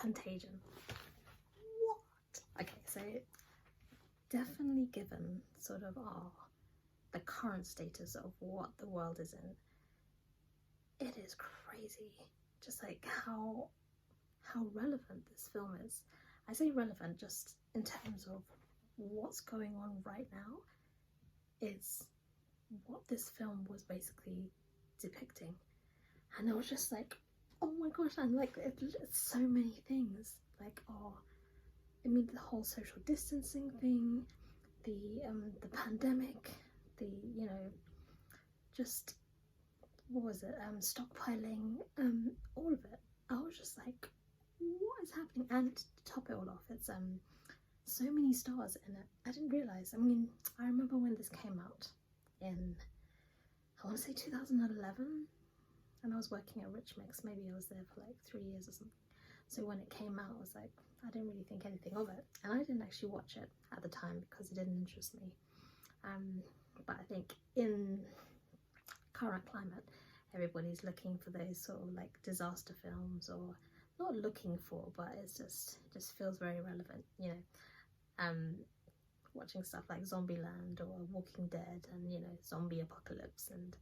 Contagion. What? Okay, so definitely given sort of the current status of what the world is in, it is crazy just like how relevant this film is. I say relevant just in terms of what's going on right now is what this film was basically depicting. And I was just like, oh my gosh, and like it's so many things, like, oh, I mean, the whole social distancing thing, the pandemic, the, you know, just, what was it, stockpiling, all of it. I was just like, what is happening? And to top it all off, it's so many stars in it. I didn't realize. I mean, I remember when this came out in, I want to say 2011, and I was working at Rich Mix. Maybe I was there for like 3 years or something. So when it came out, I was like, I didn't really think anything of it, and I didn't actually watch it at the time because it didn't interest me. But I think in current climate, everybody's looking for those sort of like disaster films, or not looking for, but it's just feels very relevant, you know. Watching stuff like Zombieland or Walking Dead, and, you know, zombie apocalypse, and,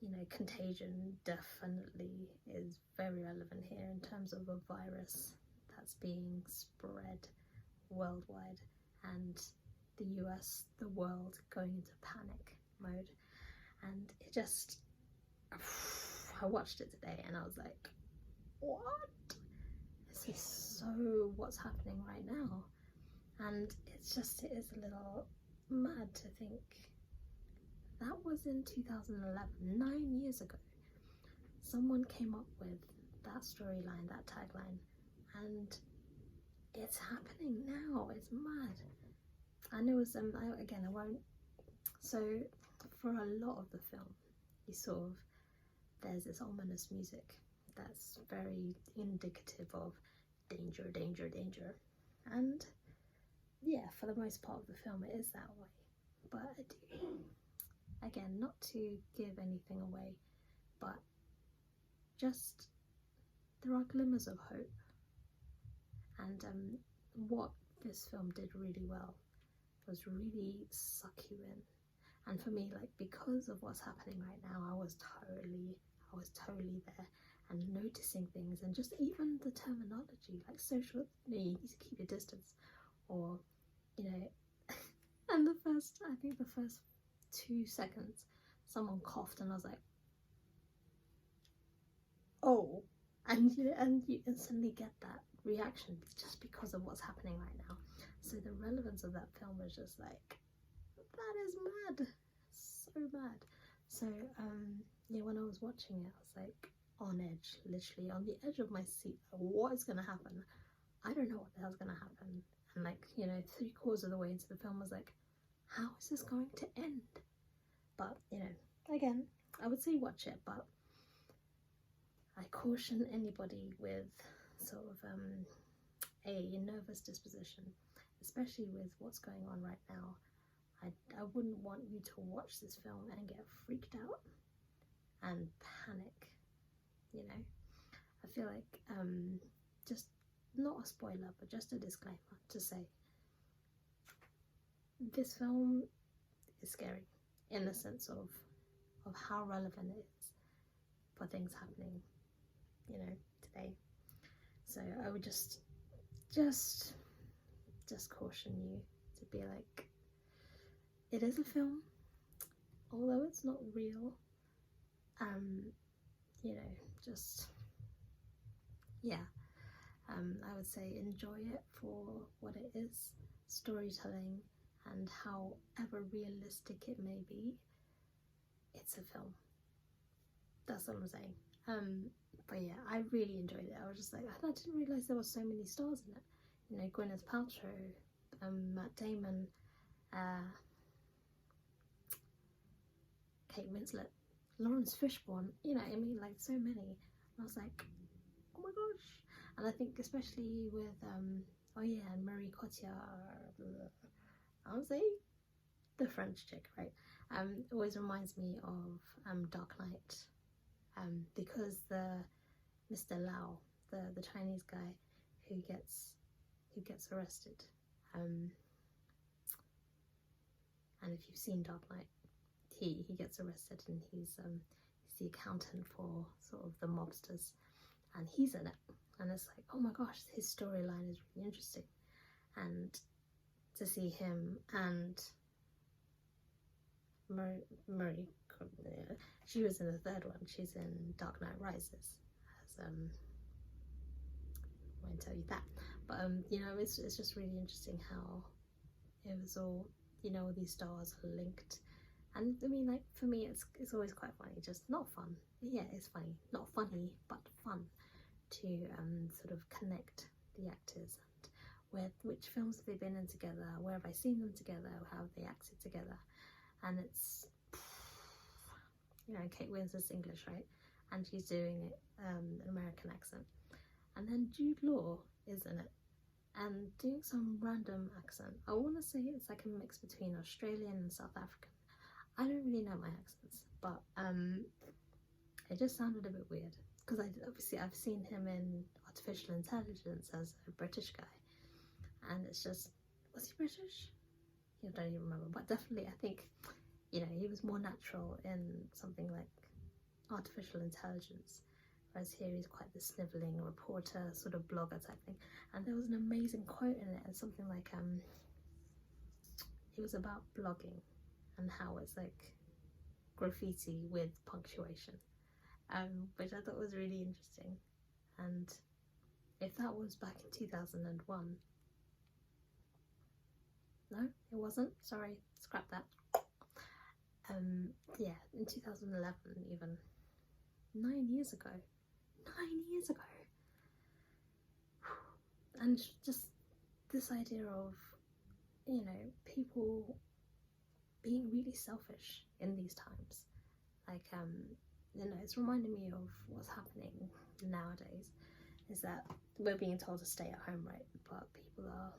you know, Contagion definitely is very relevant here in terms of a virus that's being spread worldwide, and the US, the world going into panic mode. And it just, I watched it today and I was like, what? This is so what's happening right now. And it's just, it is a little mad to think that was in 2011, 9 years ago. Someone came up with that storyline, that tagline, and it's happening now. It's mad. And it was, I won't, so for a lot of the film, you sort of, there's this ominous music that's very indicative of danger, danger, danger. And yeah, for the most part of the film, it is that way. But I do, again, not to give anything away, but just there are glimmers of hope. And what this film did really well was really suck you in. And for me, like, because of what's happening right now, I was totally there and noticing things, and just even the terminology, like social, you know, you need to keep your distance, or, you know, and I think the first 2 seconds, someone coughed and I was like, oh, and you instantly get that reaction just because of what's happening right now. So the relevance of that film was just like, that is mad, so mad. So yeah, when I was watching it, I was like on edge, literally on the edge of my seat. What is gonna happen? I don't know what the hell's gonna happen. And like, you know, 3/4 of the way into the film, I was like, how is this going to end? But, you know, again, I would say watch it, but I caution anybody with sort of a nervous disposition, especially with what's going on right now. I wouldn't want you to watch this film and get freaked out and panic, you know. I feel like just not a spoiler, but just a disclaimer to say this film is scary in the sense of how relevant it is for things happening, you know, today. So I would just caution you to be like, it is a film, although it's not real. You know, just, yeah, I would say enjoy it for what it is, storytelling, and however realistic it may be, it's a film. That's what I'm saying. But yeah, I really enjoyed it. I was just like, I didn't realise there were so many stars in it. You know, Gwyneth Paltrow, Matt Damon, Kate Winslet, Lawrence Fishburne, you know, I mean, like, so many. And I was like, oh my gosh. And I think especially with oh yeah, and Marie Cotillard, I would say the French chick, right? Always reminds me of Dark Knight, because the Mr. Lau, the Chinese guy who gets arrested. And if you've seen Dark Knight, he gets arrested, and he's the accountant for sort of the mobsters, and he's in it. And it's like, oh my gosh, his storyline is really interesting. And to see him and Marie, she was in the third one. She's in Dark Knight Rises. I won't tell you that. But you know, it's just really interesting how it was all, you know, all these stars are linked. And I mean, like, for me, it's always quite funny, just not fun. Yeah, it's funny, not funny, but fun to sort of connect the actors and which films have they been in together, where have I seen them together, how have they acted together. And it's, you know, Kate Winslet's English, right? And she's doing an American accent. And then Jude Law is in it and doing some random accent. I want to say it's like a mix between Australian and South African. I don't really know my accents, but it just sounded a bit weird, because I've seen him in Artificial Intelligence as a British guy, and it's just, was he British? I don't even remember, but definitely I think, you know, he was more natural in something like Artificial Intelligence, whereas here he's quite the snivelling reporter, sort of blogger type thing. And there was an amazing quote in it, and something like it was about blogging and how it's like graffiti with punctuation, which I thought was really interesting. And if that was back in 2001, no, it wasn't, sorry, scrap that. Yeah, in 2011 even, 9 years ago. And just this idea of, you know, people being really selfish in these times. Like, you know, it's reminding me of what's happening nowadays, is that we're being told to stay at home, right? But people are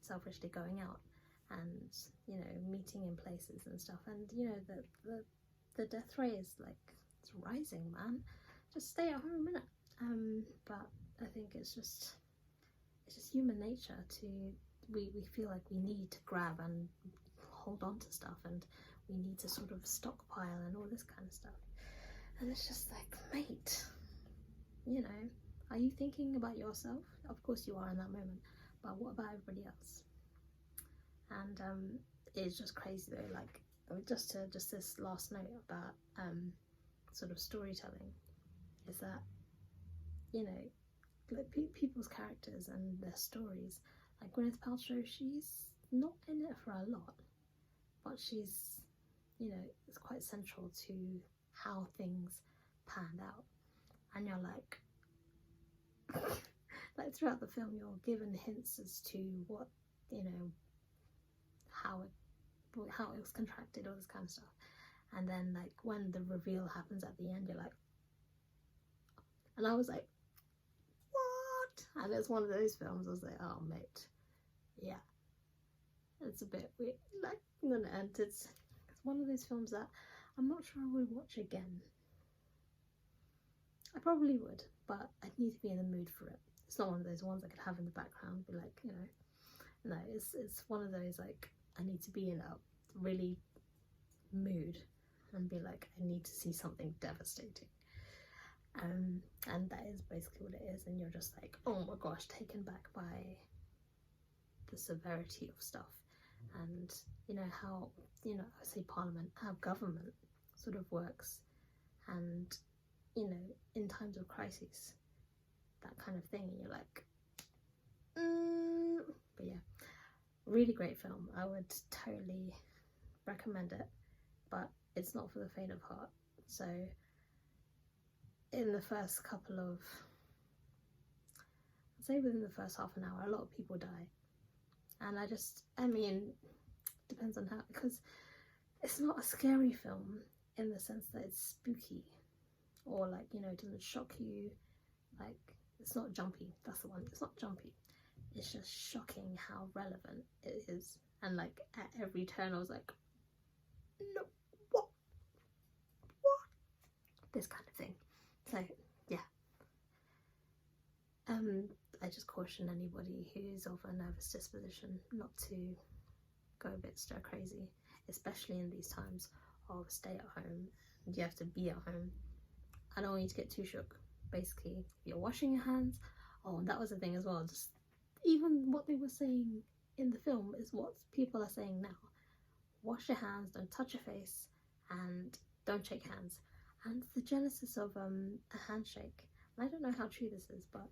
selfishly going out and, you know, meeting in places and stuff. And, you know, the death rate is like, it's rising, man. Just stay at home, innit? But I think it's just human nature to, we feel like we need to grab and hold on to stuff, and we need to sort of stockpile and all this kind of stuff. And it's just like, mate, you know, are you thinking about yourself? Of course you are in that moment, but what about everybody else? And it's just crazy though, like, just this last note about sort of storytelling, is that, you know, like people's characters and their stories, like Gwyneth Paltrow, she's not in it for a lot, but she's, you know, it's quite central to how things panned out. And you're like, like throughout the film you're given hints as to what, you know, how it was contracted, all this kind of stuff. And then like when the reveal happens at the end, you're like, and I was like, what? And it's one of those films I was like, oh mate, yeah, it's a bit weird. Like, and it's one of those films that I'm not sure I would watch again. I probably would, but I'd need to be in the mood for it. It's not one of those ones I could have in the background, be like, you know, no, it's one of those, like, I need to be in a really mood and be like, I need to see something devastating. And that is basically what it is, and you're just like, oh my gosh, taken back by the severity of stuff. And you know how, you know, I say Parliament, how government sort of works, and you know, in times of crisis, that kind of thing, and you're like, but yeah, really great film. I would totally recommend it, but it's not for the faint of heart. So in the first couple of, I'd say within the first half an hour, a lot of people die. And I mean, depends on how, because it's not a scary film in the sense that it's spooky, or like, you know, it doesn't shock you, like, it's not jumpy, that's the one, it's not jumpy, it's just shocking how relevant it is. And like at every turn I was like, no, what, this kind of thing. So yeah, I just caution anybody who's of a nervous disposition not to go a bit stir crazy, especially in these times of stay at home and you have to be at home. I don't want you to get too shook. Basically, you're washing your hands. Oh, and that was the thing as well, just even what they were saying in the film is what people are saying now. Wash your hands, don't touch your face, and don't shake hands. And it's the genesis of a handshake. And I don't know how true this is, but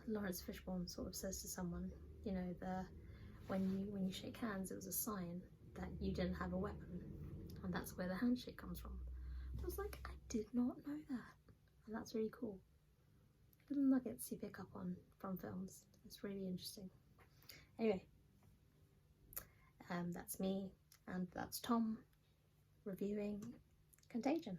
Lawrence Fishburne sort of says to someone, you know, when you shake hands, it was a sign that you didn't have a weapon, and that's where the handshake comes from. I was like, I did not know that, and that's really cool. Little nuggets you pick up on from films. It's really interesting. Anyway, that's me, and that's Tom reviewing Contagion.